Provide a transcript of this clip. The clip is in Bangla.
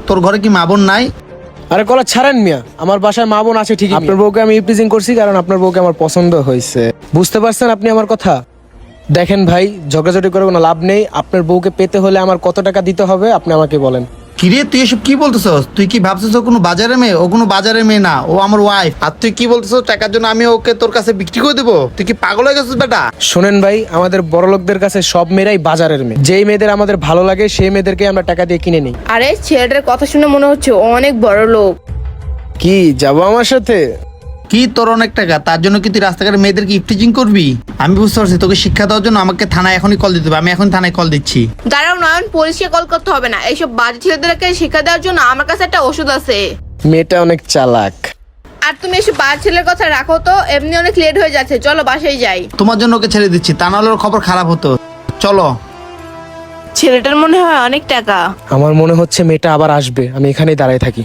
তোর ঘরে কি মা বোন নাই? আরে কলা ছাড়েন মিয়া, আমার বাসায় মা বোন আছে ঠিকই। আপনার বউকে আমি ইপ্রিজিং করছি কারণ আপনার বউকে আমার পছন্দ হয়েছে। বুঝতে পারছেন আপনি আমার কথা? দেখেন ভাই, ঝগড়াঝগড়ি করে কোনো লাভ নেই। আপনার বউকে পেতে হলে আমার কত টাকা দিতে হবে আপনি আমাকে বলেন। কিরে তুই এসব কি বলতেছস? তুই কি ভাবছিস ও কোনো বাজারের মেয়ে? ও কোনো বাজারের মেয়ে না, ও আমার ওয়াইফ। আর তুই কি বলতেছস টাকার জন্য আমি ওকে তোর কাছে বিক্রি করে দেবো? তুই কি পাগল হয়ে গেছিস বেটা? শোনেন ভাই, আমাদের বড় লোকদের কাছে সব মেয়েরাই বাজারের মেয়ে। যেই মেয়েদের আমাদের ভালো লাগে সেই মেয়েদেরকে আমরা টাকা দিয়ে কিনে নিই। আরে ছেলেটার কথা শুনে মনে হচ্ছে ও অনেক বড় লোক। কি যাবো আমার সাথে? কি তোর অনেক টাকা, তার জন্য কি তুই রাস্তাঘাটে মেয়েদেরকে ইফটিজিং করবি? আমি বুঝতে পারছি, তোকে শিক্ষা দেওয়ার জন্য আমাকে থানায় এখনই কল দিতে হবে। আমি এখন থানায় কল দিচ্ছি। দাঁড়াও নয়ন, পুলিশকে কল করতে হবে না। এইসব বাজে ছেলেদেরকে শিক্ষা দেওয়ার জন্য আমার কাছে একটা ওষুধ আছে। মেয়েটা অনেক চালাক। আর তুমি এসব বাজে ছেলের কথা রাখো তো, এমনি অনেক লেট হয়ে যাচ্ছে। চলো বাসায় যাই। তোমার জন্য ওকে ছেড়ে দিচ্ছি, তা নাহলে ওর খবর খারাপ হতো। চলো। ছেলেটার মনে হয় অনেক টাকা। আমার মনে হচ্ছে মেয়েটা আবার আসবে, আমি এখানেই দাঁড়ায় থাকি।